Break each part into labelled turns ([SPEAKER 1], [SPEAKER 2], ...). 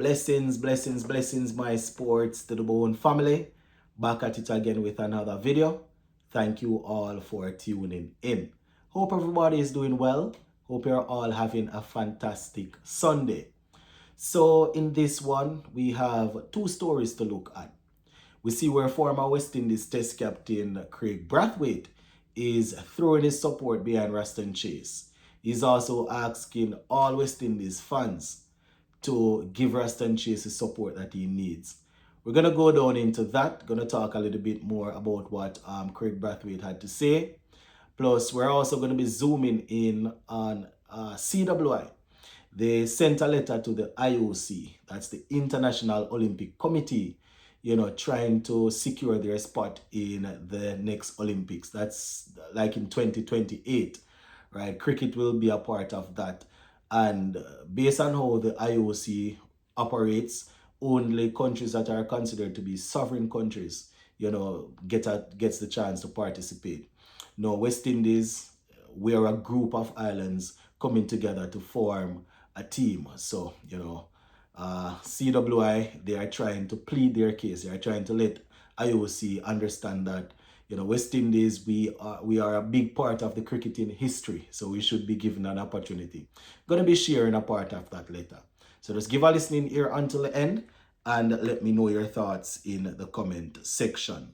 [SPEAKER 1] Blessings, blessings, blessings, my sports to the bone family. Back at it again with another video. Thank you all for tuning in. Hope everybody is doing well. Hope you're all having a fantastic Sunday. So in this one, we have two stories to look at. We see where former West Indies Test captain Kraigg Brathwaite is throwing his support behind Roston Chase. He's also asking all West Indies fans to give Roston Chase the support that he needs. We're going to go down into that, going to talk a little bit more about what Kraigg Brathwaite had to say. Plus, we're also going to be zooming in on CWI. They sent a letter to the IOC, that's the International Olympic Committee, trying to secure their spot in the next Olympics. That's like in 2028, right? Cricket will be a part of that. And based on how the IOC operates, only countries that are considered to be sovereign countries, gets the chance to participate. Now, West Indies, we are a group of islands coming together to form a team. So, CWI, they are trying to plead their case. They are trying to let IOC understand that, West Indies, we are a big part of the cricketing history. So we should be given an opportunity. Going to be sharing a part of that later. So just give a listening ear until the end and let me know your thoughts in the comment section.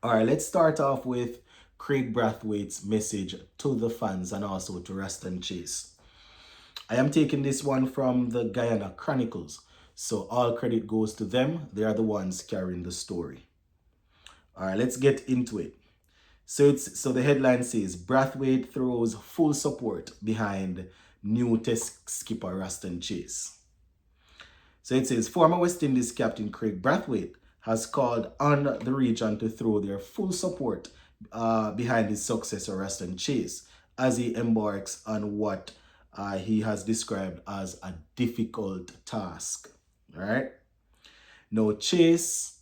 [SPEAKER 1] All right, let's start off with Kraigg Brathwaite's message to the fans and also to Roston Chase. I am taking this one from the Guyana Chronicles, so all credit goes to them. They are the ones carrying the story. All right, let's get into it. So the headline says, Brathwaite throws full support behind new Test skipper Roston Chase. So it says, former West Indies captain Kraigg Brathwaite has called on the region to throw their full support behind his successor Roston Chase as he embarks on what he has described as a difficult task. All right. Now, Chase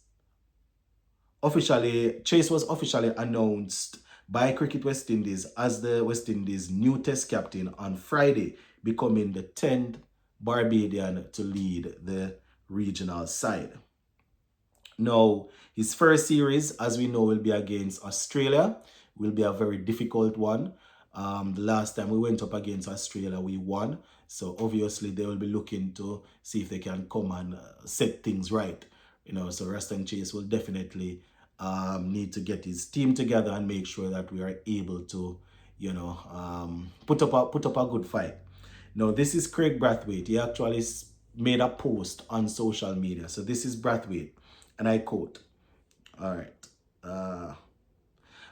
[SPEAKER 1] was officially announced by Cricket West Indies as the West Indies' new Test captain on Friday, becoming the 10th Barbadian to lead the regional side. Now, his first series, as we know, will be against Australia. Will be a very difficult one. The last time we went up against Australia, we won. So obviously they will be looking to see if they can come and set things right. So Roston Chase will definitely need to get his team together and make sure that we are able to, put up a good fight. Now, this is Kraigg Brathwaite. He actually made a post on social media. So this is Brathwaite, and I quote, all right.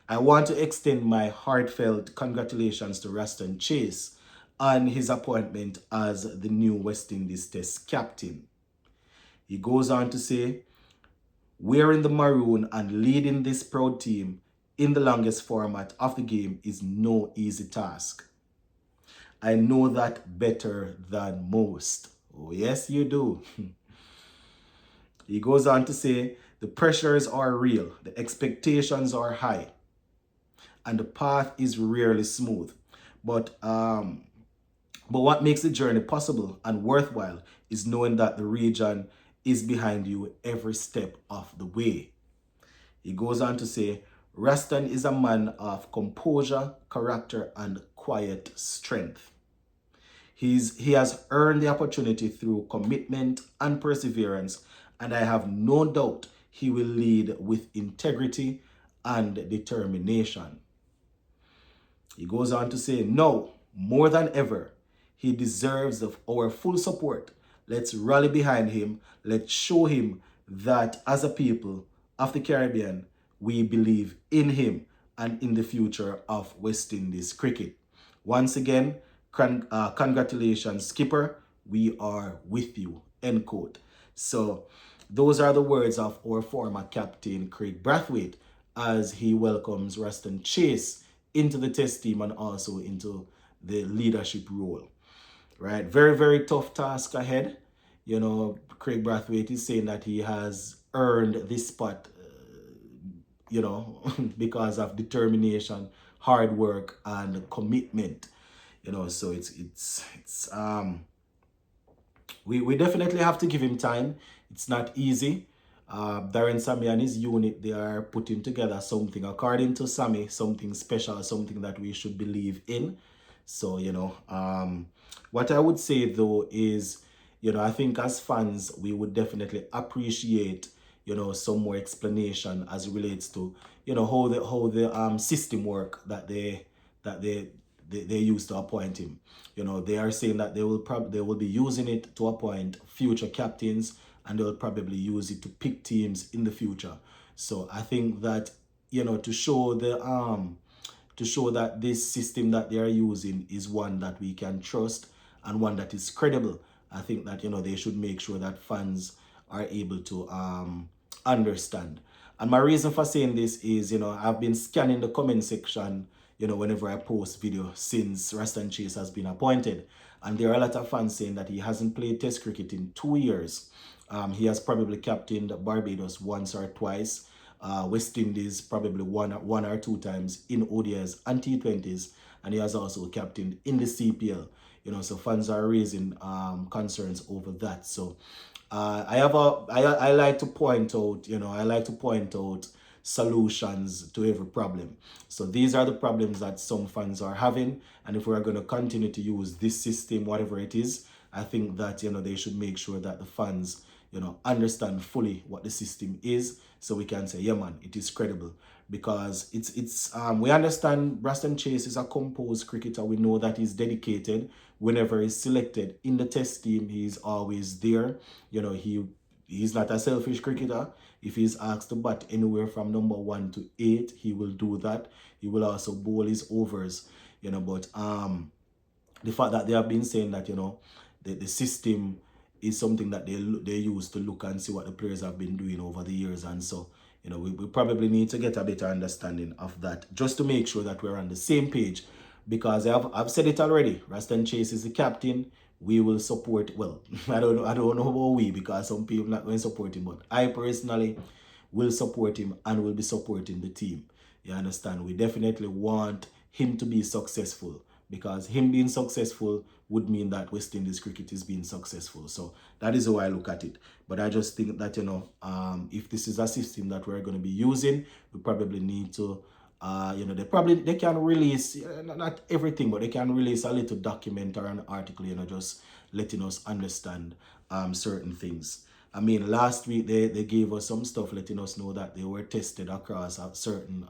[SPEAKER 1] I want to extend my heartfelt congratulations to Roston Chase on his appointment as the new West Indies Test captain. He goes on to say, wearing the maroon and leading this proud team in the longest format of the game is no easy task. I know that better than most. Oh, yes, you do. He goes on to say, the pressures are real, the expectations are high, and the path is rarely smooth. But what makes the journey possible and worthwhile is knowing that the region is behind you every step of the way. He goes on to say, Roston is a man of composure, character, and quiet strength. He has earned the opportunity through commitment and perseverance, and I have no doubt he will lead with integrity and determination. He goes on to say, no, more than ever, he deserves our full support. Let's rally behind him. Let's show him that as a people of the Caribbean, we believe in him and in the future of West Indies cricket. Once again, congratulations, skipper. We are with you, end quote. So those are the words of our former captain, Kraigg Brathwaite, as he welcomes Roston Chase into the test team and also into the leadership role. Right? Very, very tough task ahead. Kraigg Brathwaite is saying that he has earned this spot, because of determination, hard work, and commitment. So it's we definitely have to give him time. It's not easy. Darren Sammy and his unit, they are putting together something, according to Sammy, something special, something that we should believe in. So, what I would say though is, I think as fans, we would definitely appreciate, some more explanation as it relates to, how the system work that they use to appoint him. They are saying that they will be using it to appoint future captains, and they'll probably use it to pick teams in the future. So I think that, to show that this system that they are using is one that we can trust and one that is credible. I think that, they should make sure that fans are able to understand. And my reason for saying this is, I've been scanning the comment section, whenever I post video since Roston Chase has been appointed. And there are a lot of fans saying that he hasn't played Test cricket in 2 years. He has probably captained Barbados once or twice. West Indies probably one or two times in ODIs and T20s. And he has also captained in the CPL. So fans are raising concerns over that. So I like to point out, solutions to every problem. So these are the problems that some fans are having, and if we're going to continue to use this system, whatever it is, I think that they should make sure that the fans understand fully what the system is, so we can say, yeah man, it is credible. Because it's we understand Roston Chase is a composed cricketer. We know that he's dedicated. Whenever he's selected in the test team, he's always there. He's not a selfish cricketer. If he's asked to bat anywhere from number 1 to 8, he will do that. He will also bowl his overs. But the fact that they have been saying that, the system is something that they use to look and see what the players have been doing over the years. And so, we probably need to get a better understanding of that, just to make sure that we're on the same page. Because I've said it already, Roston Chase is the captain. We will support, well, I don't know about we, because some people are not going to support him, but I personally will support him and will be supporting the team. You understand? We definitely want him to be successful, because him being successful would mean that West Indies cricket is being successful. So that is how I look at it. But I just think that, if this is a system that we're going to be using, we probably need to, they can release, not everything, but they can release a little document or an article, just letting us understand certain things. I mean, last week they gave us some stuff letting us know that they were tested across certain,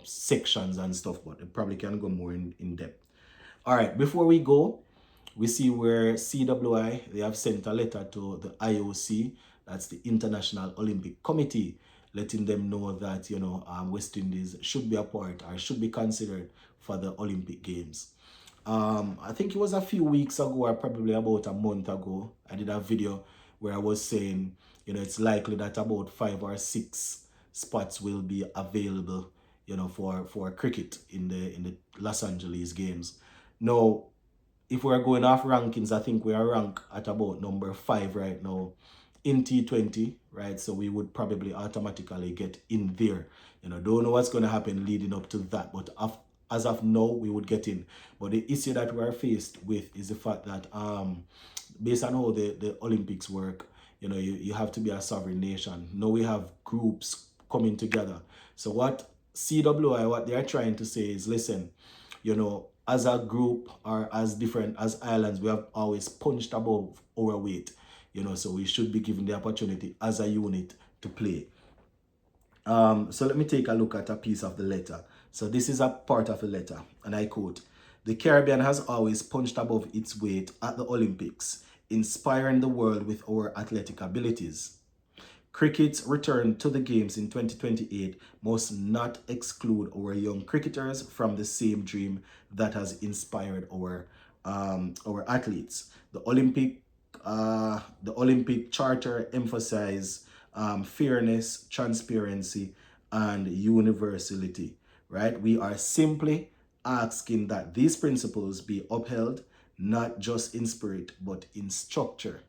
[SPEAKER 1] sections and stuff, but they probably can go more in depth. All right, before we go, we see where CWI, they have sent a letter to the IOC, that's the International Olympic Committee, letting them know that, West Indies should be a part, or should be considered for the Olympic Games. I think it was a few weeks ago, or probably about a month ago, I did a video where I was saying, it's likely that about 5 or 6 spots will be available, for cricket in the Los Angeles Games. Now, if we're going off rankings, I think we are ranked at about number 5 right now in T20, right? So we would probably automatically get in there. Don't know what's going to happen leading up to that, but as of now, we would get in. But the issue that we are faced with is the fact that based on how the Olympics work, you have to be a sovereign nation. Now we have groups coming together. So what CWI, what they're trying to say is, listen, as a group or as different as islands, we have always punched above our weight. So we should be given the opportunity as a unit to play. So let me take a look at a piece of the letter. So this is a part of the letter, and I quote, "The Caribbean has always punched above its weight at the Olympics, inspiring the world with our athletic abilities. Cricket's return to the games in 2028 must not exclude our young cricketers from the same dream that has inspired our athletes. The Olympic Charter emphasizes fairness, transparency, and universality." Right? We are simply asking that these principles be upheld, not just in spirit, but in structure.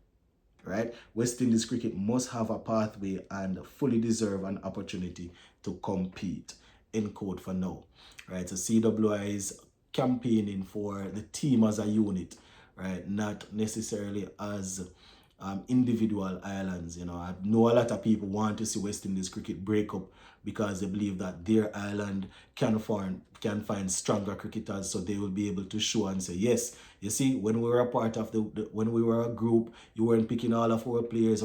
[SPEAKER 1] Right? West Indies cricket must have a pathway and fully deserve an opportunity to compete. End quote for now. Right? So CWI is campaigning for the team as a unit. right? Not necessarily as individual islands. You know, I know a lot of people want to see West Indies cricket break up because they believe that their island can find stronger cricketers, so they will be able to show and say, yes, you see, when we were a part of when we were a group, you weren't picking all of our players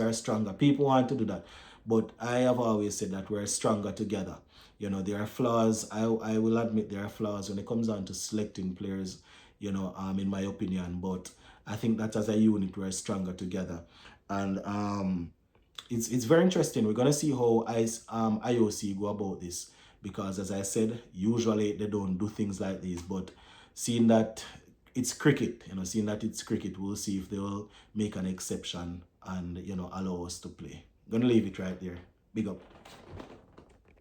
[SPEAKER 1] are stronger. People want to do that, but I have always said that we're stronger together. You know, there are flaws. I will admit there are flaws when it comes down to selecting players, in my opinion, but I think that as a unit we're stronger together. And it's very interesting. We're gonna see how IOC go about this, because as I said, usually they don't do things like this. But seeing that it's cricket, we'll see if they will make an exception and allow us to play. Gonna leave it right there. Big up.